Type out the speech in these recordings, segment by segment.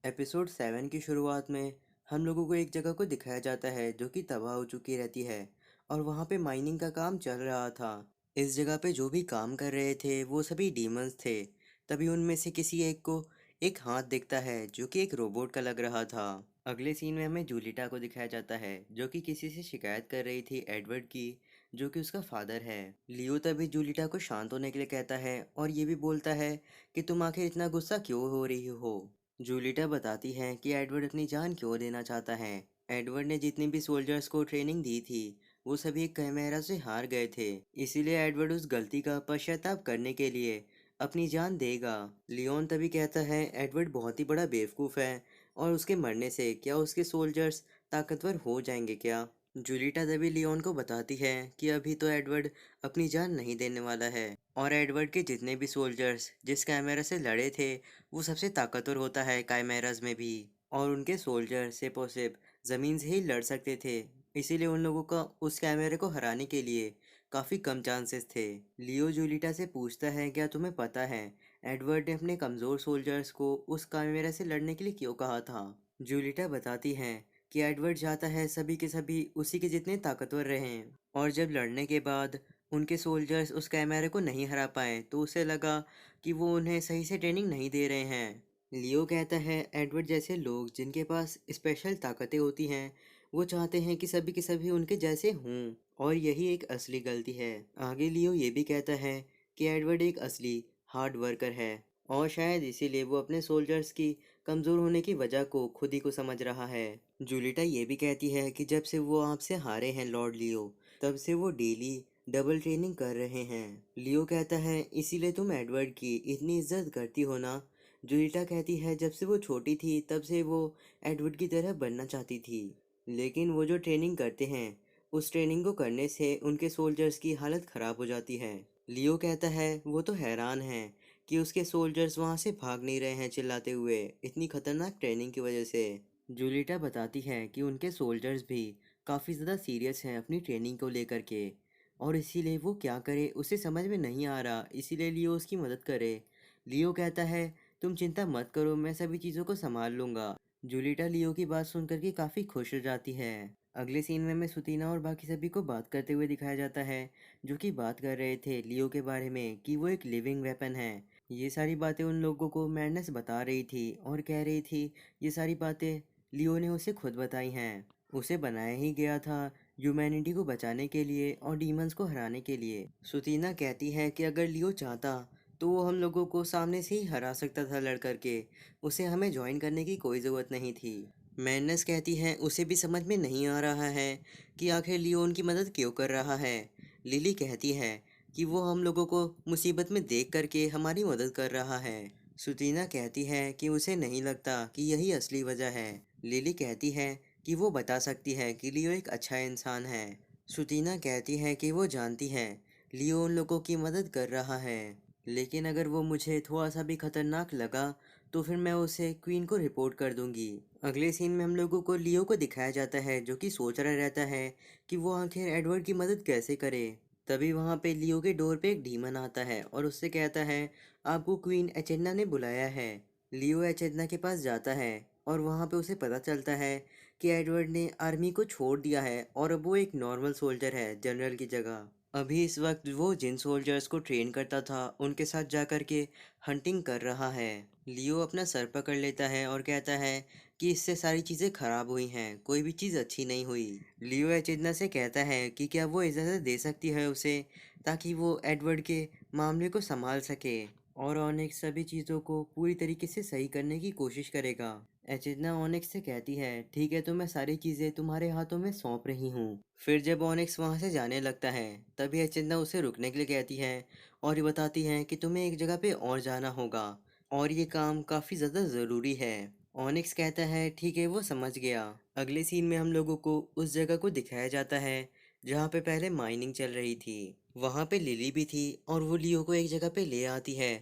Episode 7 की शुरुआत में हम लोगों को एक जगह को दिखाया जाता है जो कि तबाह हो चुकी रहती है और वहाँ पे माइनिंग का काम चल रहा था। इस जगह पे जो भी काम कर रहे थे वो सभी डीमंस थे। तभी उनमें से किसी एक को एक हाथ दिखता है जो कि एक रोबोट का लग रहा था। अगले सीन में हमें जूलिटा को दिखाया जाता है जो कि किसी से शिकायत कर रही थी एडवर्ड की, जो कि उसका फादर है। लियो तभी जूलिटा को शांत होने के लिए कहता है और ये भी बोलता है कि तुम आखिर इतना गुस्सा क्यों हो रही हो। जूलिटा बताती है कि एडवर्ड अपनी जान क्यों देना चाहता है। एडवर्ड ने जितनी भी सोल्जर्स को ट्रेनिंग दी थी वो सभी कैमेरा से हार गए थे, इसीलिए एडवर्ड उस गलती का पश्चाताप करने के लिए अपनी जान देगा। लियोन तभी कहता है एडवर्ड बहुत ही बड़ा बेवकूफ़ है और उसके मरने से क्या उसके सोल्जर्स ताकतवर हो जाएंगे क्या। जूलिटा तभी लियोन को बताती है कि अभी तो एडवर्ड अपनी जान नहीं देने वाला है और एडवर्ड के जितने भी सोल्जर्स जिस कैमरा से लड़े थे वो सबसे ताकतवर होता है काइमेराज में भी, और उनके सोल्जर सिर्फ और सिर्फ ज़मीन से ही लड़ सकते थे, इसीलिए उन लोगों का उस कैमरे को हराने के लिए काफ़ी कम चांसेस थे। लियो जूलिटा से पूछता है क्या तुम्हें पता है एडवर्ड ने अपने कमज़ोर सोल्जर्स को उस कैमरा से लड़ने के लिए क्यों कहा था। जूलिटा बताती है कि एडवर्ड चाहता है सभी के सभी उसी के जितने ताकतवर रहें, और जब लड़ने के बाद उनके सोल्जर्स उस कैमरे को नहीं हरा पाए तो उसे लगा कि वो उन्हें सही से ट्रेनिंग नहीं दे रहे हैं। लियो कहता है एडवर्ड जैसे लोग जिनके पास स्पेशल ताकतें होती हैं वो चाहते हैं कि सभी के सभी उनके जैसे हों, और यही एक असली गलती है। आगे लियो ये भी कहता है कि एडवर्ड एक असली हार्ड वर्कर है और शायद इसीलिए वो अपने सोल्जर्स की कमज़ोर होने की वजह को खुद ही को समझ रहा है। जूलिटा ये भी कहती है कि जब से वो आपसे हारे हैं लॉर्ड लियो, तब से वो डेली डबल ट्रेनिंग कर रहे हैं। लियो कहता है इसीलिए तुम एडवर्ड की इतनी इज्जत करती हो ना। जूलिटा कहती है जब से वो छोटी थी तब से वो एडवर्ड की तरह बनना चाहती थी, लेकिन वो जो ट्रेनिंग करते हैं उस ट्रेनिंग को करने से उनके सोल्जर्स की हालत ख़राब हो जाती है। लियो कहता है वो तो हैरान है कि उसके सोल्जर्स वहाँ से भाग नहीं रहे हैं चिल्लाते हुए इतनी खतरनाक ट्रेनिंग की वजह से। जूलिटा बताती है कि उनके सोल्जर्स भी काफ़ी ज़्यादा सीरियस हैं अपनी ट्रेनिंग को लेकर के, और इसीलिए वो क्या करे उसे समझ में नहीं आ रहा, इसीलिए लियो उसकी मदद करे। लियो कहता है तुम चिंता मत करो, मैं सभी चीज़ों को संभाल लूँगा। जूलिटा लियो की बात सुन करके काफ़ी खुश हो जाती है। अगले सीन में हमें सुतीना और बाकी सभी को बात करते हुए दिखाया जाता है, जो कि बात कर रहे थे लियो के बारे में कि वो एक लिविंग वेपन है। ये सारी बातें उन लोगों को मैडनेस बता रही थी और कह रही थी ये सारी बातें लियो ने उसे खुद बताई हैं। उसे बनाया ही गया था ह्यूमैनिटी को बचाने के लिए और डीमंस को हराने के लिए। सुतीना कहती है कि अगर लियो चाहता तो वो हम लोगों को सामने से ही हरा सकता था लड़ करके, उसे हमें ज्वाइन करने की कोई ज़रूरत नहीं थी। मैडनेस कहती है उसे भी समझ में नहीं आ रहा है कि आखिर लियो उनकी मदद क्यों कर रहा है। लिली कहती है कि वो हम लोगों को मुसीबत में देख करके हमारी मदद कर रहा है। सुतीना कहती है कि उसे नहीं लगता कि यही असली वजह है। लिली कहती है कि वो बता सकती है कि लियो एक अच्छा इंसान है। सुतीना कहती है कि वो जानती है लियो उन लोगों की मदद कर रहा है, लेकिन अगर वो मुझे थोड़ा सा भी खतरनाक लगा तो फिर मैं उसे क्वीन को रिपोर्ट कर दूंगी। अगले सीन में हम लोगों को लियो को दिखाया जाता है जो कि सोच रहा रहता है कि वो आखिर एडवर्ड की मदद कैसे करे। तभी वहाँ पे लियो के डोर पे एक डीमन आता है और उससे कहता है आपको क्वीन एचेन्ना ने बुलाया है। लियो एचेन्ना के पास जाता है और वहाँ पे उसे पता चलता है कि एडवर्ड ने आर्मी को छोड़ दिया है और अब वो एक नॉर्मल सोल्जर है जनरल की जगह। अभी इस वक्त वो जिन सोल्जर्स को ट्रेन करता था उनके साथ जा कर के हंटिंग कर रहा है। लियो अपना सर पकड़ लेता है और कहता है कि इससे सारी चीज़ें खराब हुई हैं, कोई भी चीज़ अच्छी नहीं हुई। लियो एचिडना से कहता है कि क्या वो इजाज़त दे सकती है उसे, ताकि वो एडवर्ड के मामले को संभाल सके और ऑनिक्स सभी चीज़ों को पूरी तरीके से सही करने की कोशिश करेगा। एचिडना ऑनिक्स से कहती है ठीक है तो मैं सारी चीज़ें तुम्हारे हाथों में सौंप रही हूँ। फिर जब ऑनिक्स वहाँ से जाने लगता है तभी एचिडना उसे रुकने के लिए कहती है और ये बताती है कि तुम्हें एक जगह पे और जाना होगा और ये काम काफ़ी ज़्यादा ज़रूरी है। ऑनिक्स कहता है ठीक है वो समझ गया। अगले सीन में हम लोगों को उस जगह को दिखाया जाता है जहाँ पे पहले माइनिंग चल रही थी। वहाँ पे लिली भी थी और वो लियो को एक जगह पे ले आती है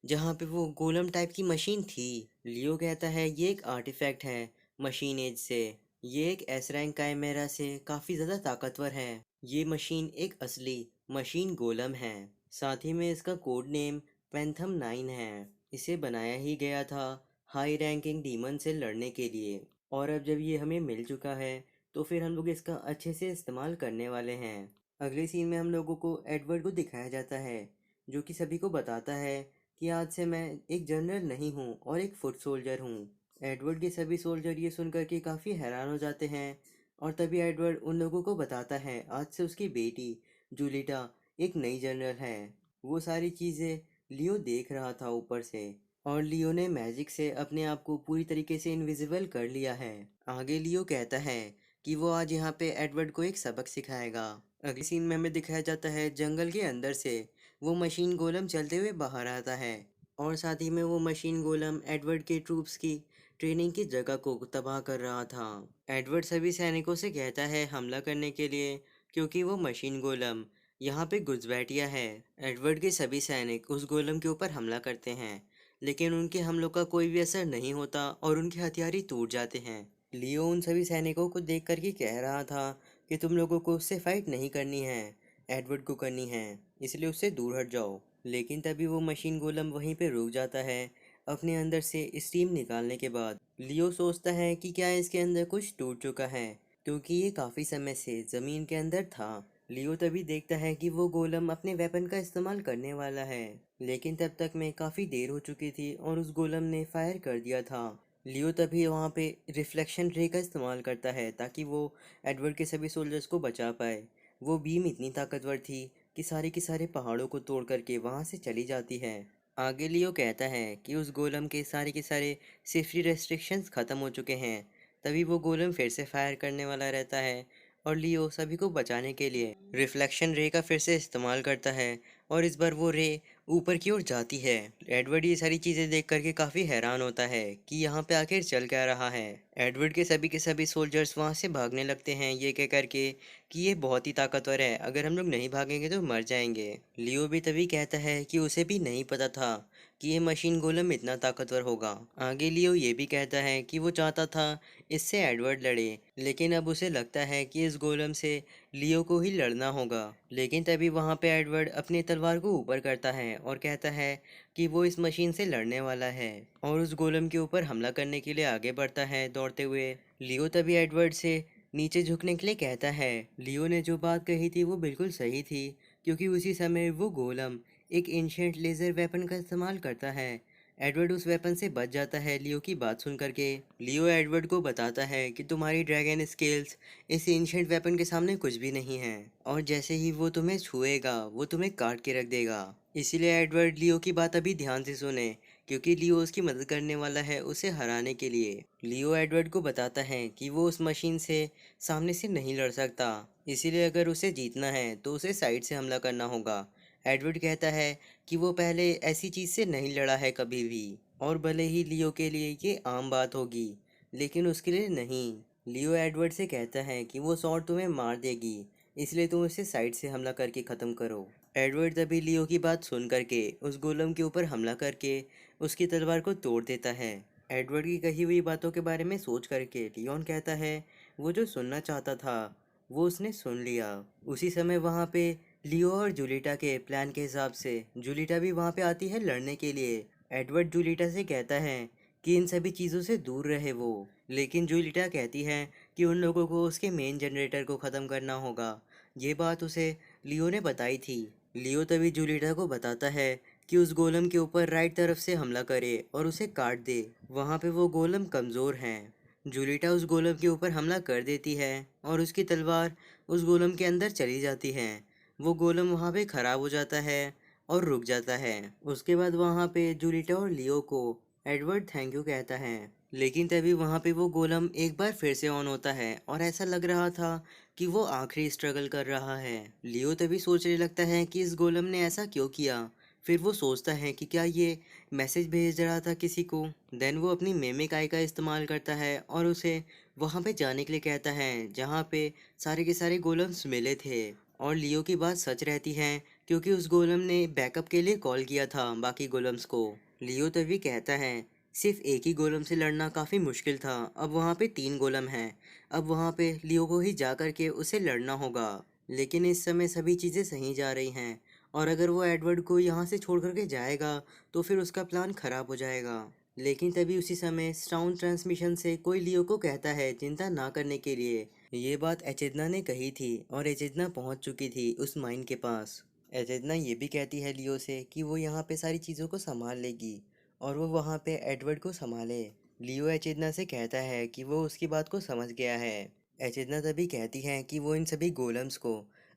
जहाँ पे वो गोलम टाइप की मशीन थी। लियो कहता है ये एक आर्टिफैक्ट है मशीन एज से, ये एक एस रैंक काइमेरा से काफ़ी ज़्यादा ताकतवर है। ये मशीन एक असली मशीन गोलम है, साथ ही में इसका कोड नेम पैंथम 9 है। इसे बनाया ही गया था हाई रैंकिंग डीमन से लड़ने के लिए। और अब जब ये हमें मिल चुका है तो फिर हम लोग इसका अच्छे से इस्तेमाल करने वाले हैं। अगले सीन में हम लोगों को एडवर्ड को दिखाया जाता है, जो कि सभी को बताता है कि आज से मैं एक जनरल नहीं हूँ और एक फुट सोल्जर हूँ। एडवर्ड के सभी सोल्जर ये सुनकर के काफ़ी हैरान हो जाते हैं। और तभी एडवर्ड उन लोगों को बताता है आज से उसकी बेटी जूलिटा एक नई जनरल है। वो सारी चीज़ें लियो देख रहा था ऊपर से, और लियो ने मैजिक से अपने आप को पूरी तरीके से इनविजिबल कर लिया है। आगे लियो कहता है कि वो आज यहाँ पे एडवर्ड को एक सबक सिखाएगा। अगले सीन में हमें दिखाया जाता है जंगल के अंदर से वो मशीन गोलम चलते हुए बाहर आता है, और साथ ही में वो मशीन गोलम एडवर्ड के ट्रूप्स की ट्रेनिंग की जगह को तबाह कर रहा था। एडवर्ड सभी सैनिकों से कहता है हमला करने के लिए, क्योंकि वो मशीन गोलम यहाँ पे घुसपैठिया है। एडवर्ड के सभी सैनिक उस गोलम के ऊपर हमला करते हैं, लेकिन उनके हमलों का कोई भी असर नहीं होता और उनके हथियार ही टूट जाते हैं। लियो उन सभी सैनिकों को देख कर के कह रहा था कि तुम लोगों को उससे फाइट नहीं करनी है, एडवर्ड को करनी है, इसलिए उससे दूर हट जाओ। लेकिन तभी वो मशीन गोलम वहीं पे रुक जाता है अपने अंदर से स्टीम निकालने के बाद। लियो सोचता है कि क्या इसके अंदर कुछ टूट चुका है, क्योंकि ये काफ़ी समय से ज़मीन के अंदर था। लियो तभी देखता है कि वो गोलम अपने वेपन का इस्तेमाल करने वाला है, लेकिन तब तक में काफ़ी देर हो चुकी थी और उस गोलम ने फायर कर दिया था। लियो तभी वहाँ पे रिफ्लेक्शन रे का इस्तेमाल करता है ताकि वो एडवर्ड के सभी सोल्जर्स को बचा पाए। वो बीम इतनी ताकतवर थी कि सारे के सारे पहाड़ों को तोड़ करके वहाँ से चली जाती है। आगे लियो कहता है कि उस गोलम के सारे सेफ्टी रेस्ट्रिक्शंस ख़त्म हो चुके हैं। तभी वो गोलम फिर से फायर करने वाला रहता है, और लियो सभी को बचाने के लिए रिफ्लेक्शन रे का फिर से इस्तेमाल करता है, और इस बार वो रे ऊपर की ओर जाती है। एडवर्ड ये सारी चीज़ें देख करके काफ़ी हैरान होता है कि यहाँ पे आखिर चल क्या रहा है। एडवर्ड के सभी सोल्जर्स वहाँ से भागने लगते हैं ये कह करके कि ये बहुत ही ताकतवर है, अगर हम लोग नहीं भागेंगे तो मर जाएंगे। लियो भी तभी कहता है कि उसे भी नहीं पता था कि ये मशीन गोलम इतना ताकतवर होगा। आगे लियो ये भी कहता है कि वो चाहता था इससे एडवर्ड लड़े, लेकिन अब उसे लगता है कि इस गोलम से लियो को ही लड़ना होगा। लेकिन तभी वहाँ पे एडवर्ड अपनी तलवार को ऊपर करता है और कहता है कि वो इस मशीन से लड़ने वाला है, और उस गोलम के ऊपर हमला करने के लिए आगे बढ़ता है दौड़ते हुए। लियो तभी एडवर्ड से नीचे झुकने के लिए कहता है। लियो ने जो बात कही थी वो बिल्कुल सही थी, क्योंकि उसी समय वो गोलम एक एंशिएंट लेज़र वेपन का इस्तेमाल करता है। एडवर्ड उस वेपन से बच जाता है लियो की बात सुन करके। लियो एडवर्ड को बताता है कि तुम्हारी ड्रैगन स्किल्स इस एंशिएंट वेपन के सामने कुछ भी नहीं है, और जैसे ही वो तुम्हें छुएगा वो तुम्हें काट के रख देगा। इसीलिए एडवर्ड लियो की बात अभी ध्यान से सुने, क्योंकि लियो उसकी मदद करने वाला है उसे हराने के लिए। लियो एडवर्ड को बताता है कि वो उस मशीन से सामने से नहीं लड़ सकता, इसीलिए अगर उसे जीतना है तो उसे साइड से हमला करना होगा। एडवर्ड कहता है कि वो पहले ऐसी चीज़ से नहीं लड़ा है कभी भी, और भले ही लियो के लिए ये आम बात होगी, लेकिन उसके लिए नहीं। लियो एडवर्ड से कहता है कि वो शॉट तुम्हें मार देगी, इसलिए तुम उसे साइड से हमला करके ख़त्म करो। एडवर्ड तभी लियो की बात सुन करके उस गोलम के ऊपर हमला करके उसकी तलवार को तोड़ देता है। एडवर्ड की कही हुई बातों के बारे में सोच करके लियोन कहता है वो जो सुनना चाहता था वो उसने सुन लिया। उसी समय वहाँ पे लियो और जूलिटा के प्लान के हिसाब से जूलिटा भी वहाँ पे आती है लड़ने के लिए। एडवर्ड जूलिटा से कहता है कि इन सभी चीज़ों से दूर रहे वो, लेकिन जूलिटा कहती है कि उन लोगों को उसके मेन जनरेटर को ख़त्म करना होगा। ये बात उसे लियो ने बताई थी। लियो तभी जूलिटा को बताता है कि उस गोलम के ऊपर राइट तरफ से हमला करे और उसे काट दे, वहाँ पे वो गोलम कमज़ोर हैं। जूलिटा उस गोलम के ऊपर हमला कर देती है और उसकी तलवार उस गोलम के अंदर चली जाती है। वो गोलम वहाँ पे ख़राब हो जाता है और रुक जाता है। उसके बाद वहाँ पे जूलिटा और लियो को एडवर्ड थैंक यू कहता है, लेकिन तभी वहाँ पे वो गोलम एक बार फिर से ऑन होता है और ऐसा लग रहा था कि वो आखिरी स्ट्रगल कर रहा है। लियो तभी सोचने लगता है कि इस गोलम ने ऐसा क्यों किया। फिर वो सोचता है कि क्या ये मैसेज भेज रहा था किसी को। देन वो अपनी मेमिक आई का इस्तेमाल करता है और उसे वहाँ पे जाने के लिए कहता है जहाँ पे सारे के सारे गोलम्स मिले थे। और लियो की बात सच रहती है, क्योंकि उस गोलम ने बैकअप के लिए कॉल किया था बाकी गोलम्स को। लियो तभी कहता है सिर्फ एक ही गोलम से लड़ना काफ़ी मुश्किल था, अब वहाँ पे 3 गोलम हैं, अब वहाँ पे लियो को ही जा कर के उसे लड़ना होगा। लेकिन इस समय सभी चीज़ें सही जा रही हैं, और अगर वो एडवर्ड को यहाँ से छोड़ कर के जाएगा तो फिर उसका प्लान ख़राब हो जाएगा। लेकिन तभी उसी समय साउंड ट्रांसमिशन से कोई लियो को कहता है चिंता ना करने के लिए। ये बात एचेदना ने कही थी और एचेदना पहुंच चुकी थी उस माइन के पास। एचेदना ये भी कहती है लियो से कि वो यहाँ पे सारी चीज़ों को संभाल लेगी और वो वहाँ पे एडवर्ड को संभाले। लियो एचेदना से कहता है कि वो उसकी बात को समझ गया है। एचेदना तभी कहती है कि वो इन सभी गोलम्स को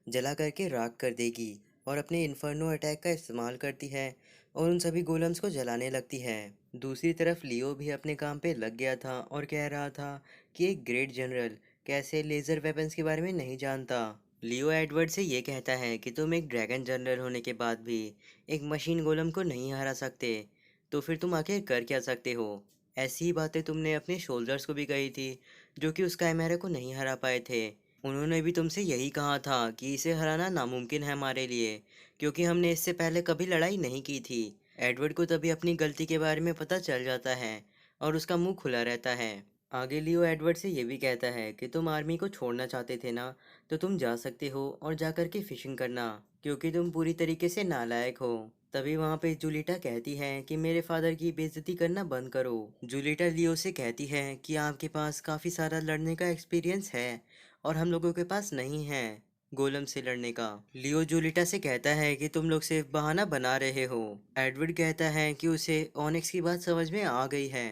जला करके राख कर देगी और अपने इन्फर्नो अटैक का इस्तेमाल करती है और उन सभी गोलम्स को जलाने लगती है। दूसरी तरफ लियो भी अपने काम पे लग गया था और कह रहा था कि एक ग्रेट जनरल कैसे लेज़र वेपन्स के बारे में नहीं जानता। लियो एडवर्ड से ये कहता है कि तुम एक ड्रैगन जनरल होने के बाद भी एक मशीन गोलम को नहीं हरा सकते, तो फिर तुम आखिर कर क्या सकते हो। ऐसी ही बातें तुमने अपने शोल्डर्स को भी कही थी जो कि उस काइमेरा को नहीं हरा पाए थे। उन्होंने भी तुमसे यही कहा था कि इसे हराना नामुमकिन है हमारे लिए, क्योंकि हमने इससे पहले कभी लड़ाई नहीं की थी। एडवर्ड को तभी अपनी गलती के बारे में पता चल जाता है और उसका मुंह खुला रहता है। आगे लियो एडवर्ड से ये भी कहता है कि तुम आर्मी को छोड़ना चाहते थे ना, तो तुम जा सकते हो और जा कर के फिशिंग करना, क्योंकि तुम पूरी तरीके से नालायक हो। तभी वहाँ पे जूलिटा कहती है कि मेरे फादर की बेइज्जती करना बंद करो। जूलिटा लियो से कहती है कि आपके पास काफ़ी सारा लड़ने का एक्सपीरियंस है और हम लोगों के पास नहीं है गोलम से लड़ने का। लियो जूलिटा से कहता है कि तुम लोग सिर्फ बहाना बना रहे हो। एडवर्ड कहता है कि उसे ऑनिक्स की बात समझ में आ गई है।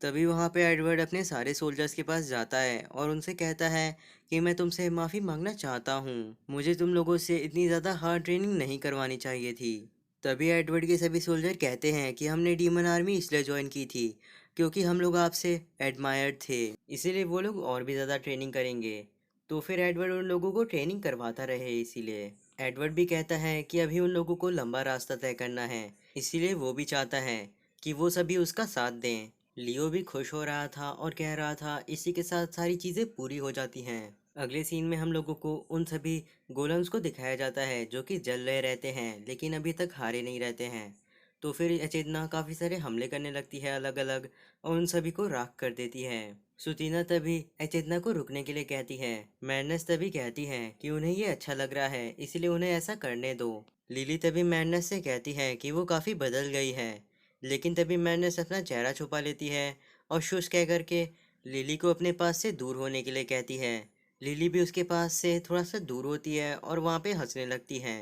तभी वहाँ पे एडवर्ड अपने सारे सोल्जर्स के पास जाता है और उनसे कहता है कि मैं तुमसे माफ़ी मांगना चाहता हूँ, मुझे तुम लोगों से इतनी ज़्यादा हार्ड ट्रेनिंग नहीं करवानी चाहिए थी। तभी एडवर्ड के सभी सोल्जर कहते हैं कि हमने डीमन आर्मी इसलिए ज्वाइन की थी क्योंकि हम लोग आपसे एडमायर्ड थे, इसीलिए वो लोग और भी ज़्यादा ट्रेनिंग करेंगे। तो फिर एडवर्ड उन लोगों को ट्रेनिंग करवाता रहे। इसीलिए एडवर्ड भी कहता है कि अभी उन लोगों को लंबा रास्ता तय करना है, इसीलिए वो भी चाहता है कि वो सभी उसका साथ दें। लियो भी खुश हो रहा था और कह रहा था इसी के साथ सारी चीज़ें पूरी हो जाती हैं। अगले सीन में हम लोगों को उन सभी गोलम्स को दिखाया जाता है जो कि जल रहे रहते हैं लेकिन अभी तक हारे नहीं रहते हैं। तो फिर अचेतना काफ़ी सारे हमले करने लगती है अलग अलग और उन सभी को राख कर देती है। सुतीना तभी अचेतना को रुकने के लिए कहती है। मैडनेस तभी कहती है कि उन्हें ये अच्छा लग रहा है इसलिए उन्हें ऐसा करने दो। लिली तभी मैडनेस से कहती है कि वो काफ़ी बदल गई है, लेकिन तभी मैडनेस अपना चेहरा छुपा लेती है और शुश कह करके लिली को अपने पास से दूर होने के लिए कहती है। लिली भी उसके पास से थोड़ा सा दूर होती है और वहाँ पे हंसने लगती है।